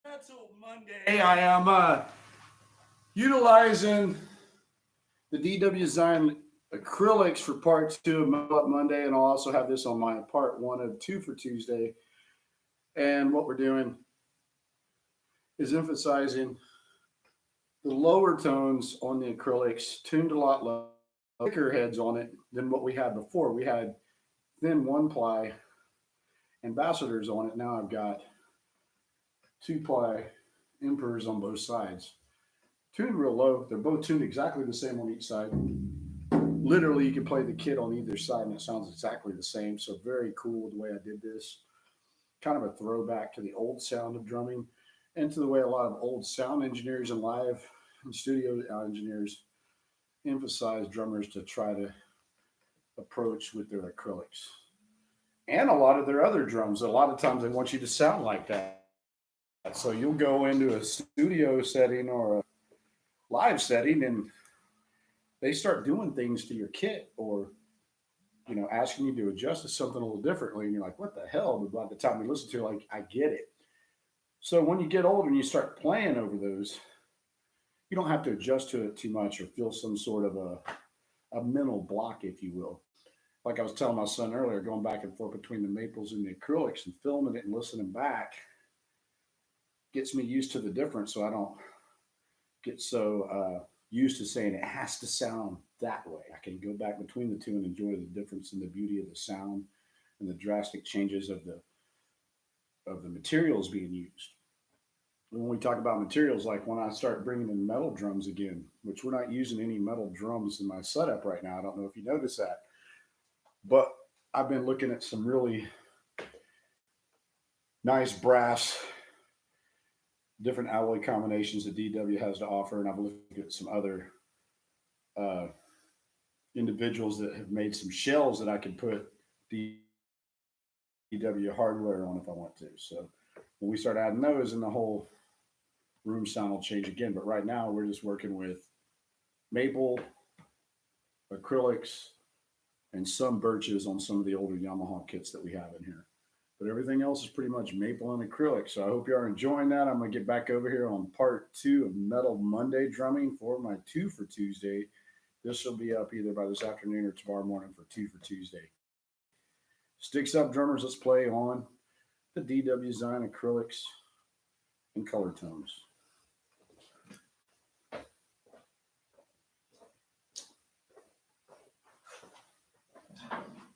Pretzel Monday. I am utilizing the dwdesign acrylics for part 2 of Metal Up Monday, and I'll also have this on my part 1 of 2 for Tuesday. And what we're doing is emphasizing the lower tones on the acrylics, tuned a lot lower, thicker heads on it than what we had before. We had thin 1-ply ambassadors on it. Now I've got 2-ply emperors on both sides. Tuned real low. They're both tuned exactly the same on each side. Literally, you can play the kit on either side and it sounds exactly the same. So very cool the way I did this. Kind of a throwback to the old sound of drumming and to the way a lot of old sound engineers and live and studio engineers emphasize drummers to try to approach with their acrylics. And a lot of their other drums. A lot of times they want you to sound like that. So you'll go into a studio setting or a live setting and they start doing things to your kit or, you know, asking you to adjust to something a little differently. And you're like, what the hell? But by the time you listen to it, like, I get it. So when you get older and you start playing over those, you don't have to adjust to it too much or feel some sort of a mental block, if you will. Like I was telling my son earlier, going back and forth between the maples and the acrylics and filming it and listening back gets me used to the difference, so I don't get so used to saying it has to sound that way. I can go back between the two and enjoy the difference in the beauty of the sound and the drastic changes of the materials being used. When we talk about materials, like when I start bringing in metal drums again, which we're not using any metal drums in my setup right now. I don't know if you noticed that, but I've been looking at some really nice brass, different alloy combinations that DW has to offer. And I've looked at some other individuals that have made some shells that I can put DW hardware on if I want to. So when we start adding those, and the whole room sound will change again. But right now we're just working with maple, acrylics, and some birches on some of the older Yamaha kits that we have in here. But everything else is pretty much maple and acrylic. So I hope you are enjoying that. I'm going to get back over here on part 2 of Metal Monday drumming for my 2 for Tuesday. This will be up either by this afternoon or tomorrow morning for 2 for Tuesday. Sticks up, drummers. Let's play on the dwdesign acrylics and color tones.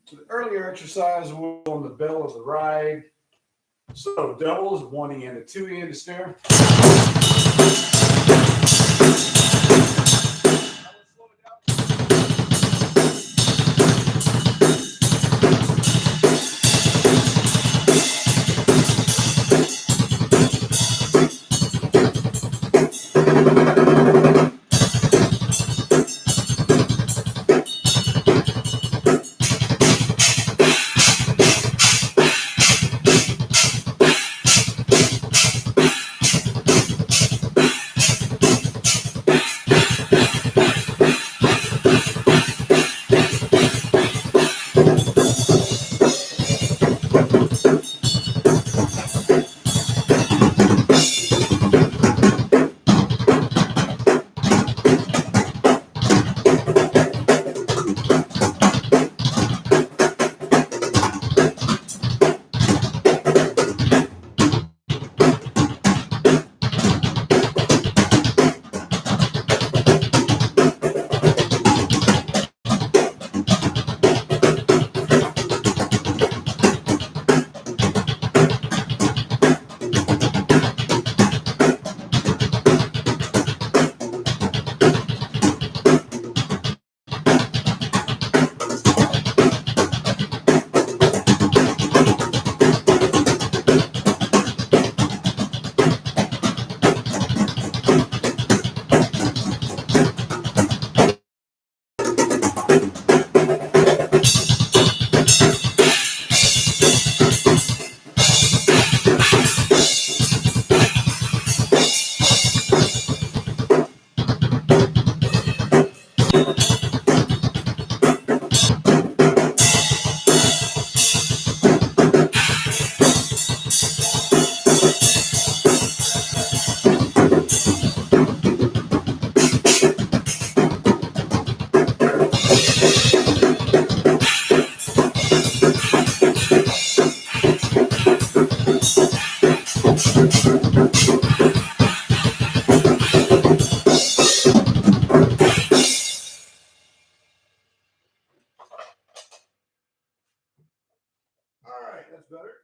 So the earlier exercise was on the bell of the ride. So doubles, 1 and a 2 and a snare. All right, that's better.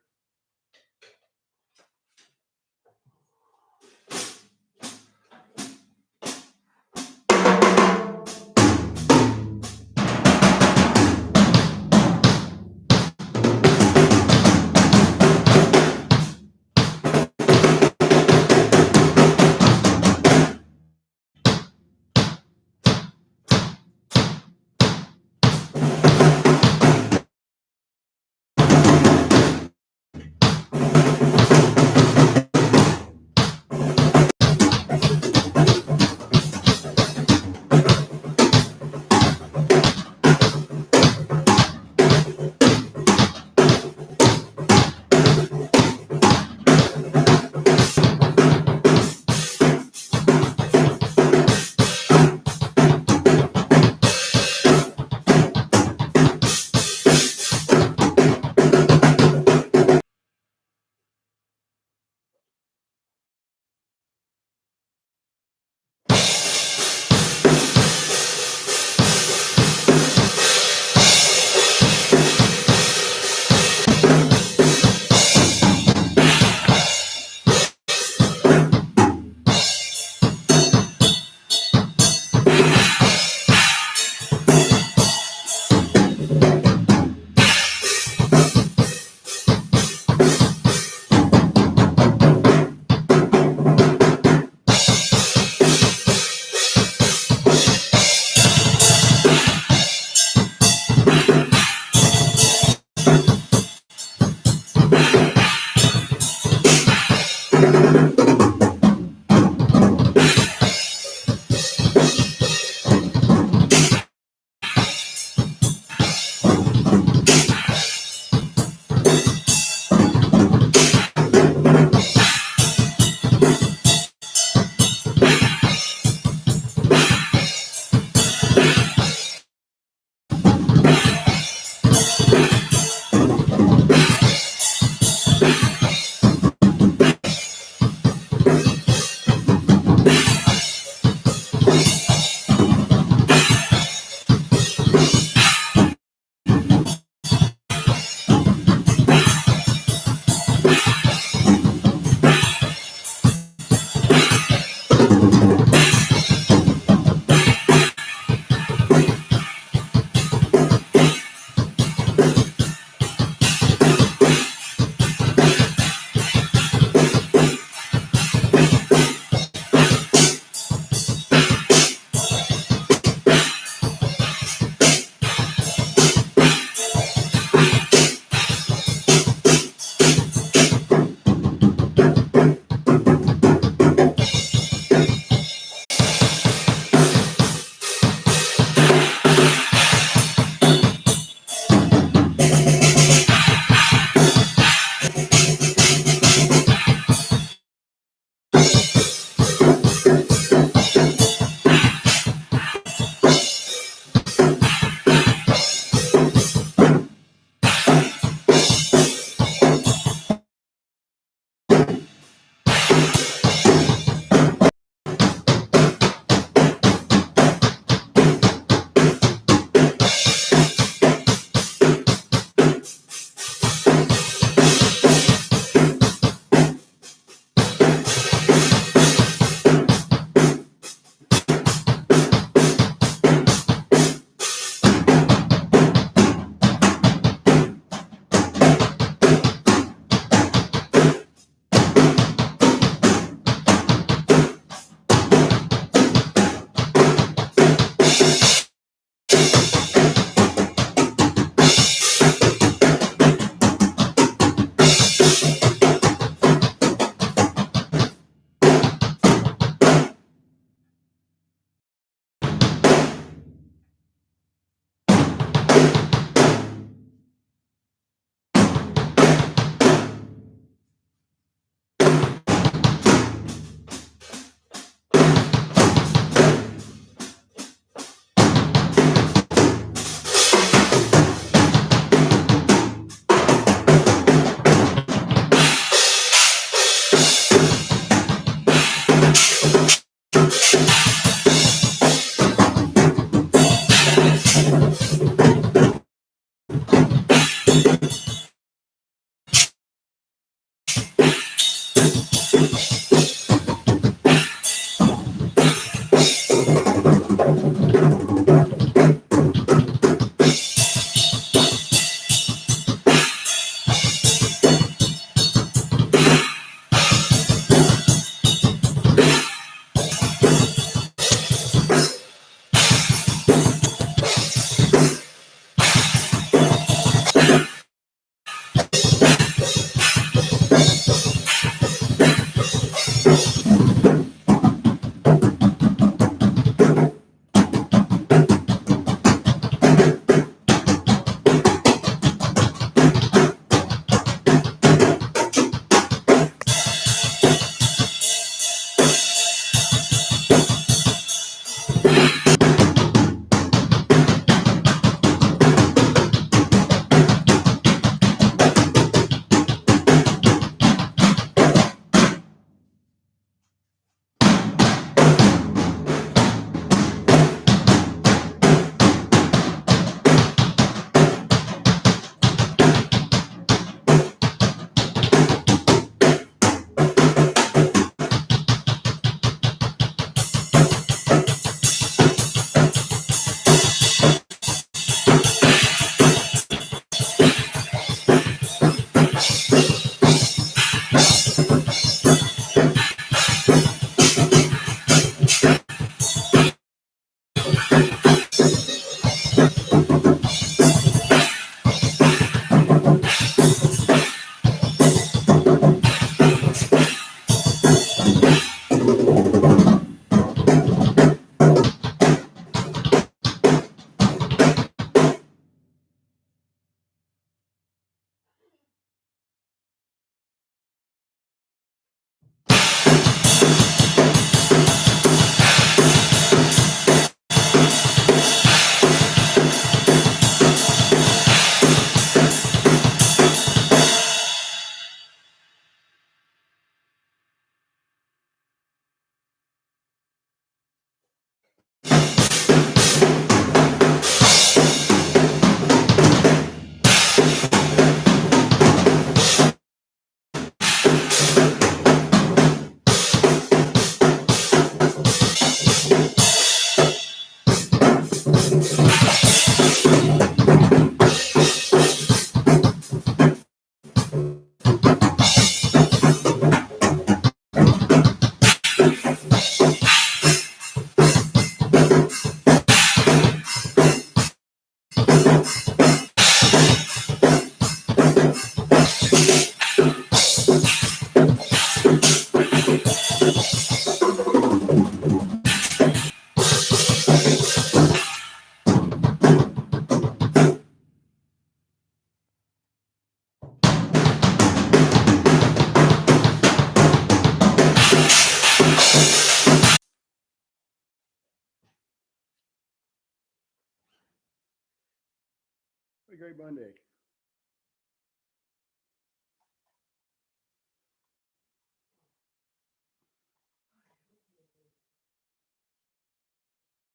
a great Monday.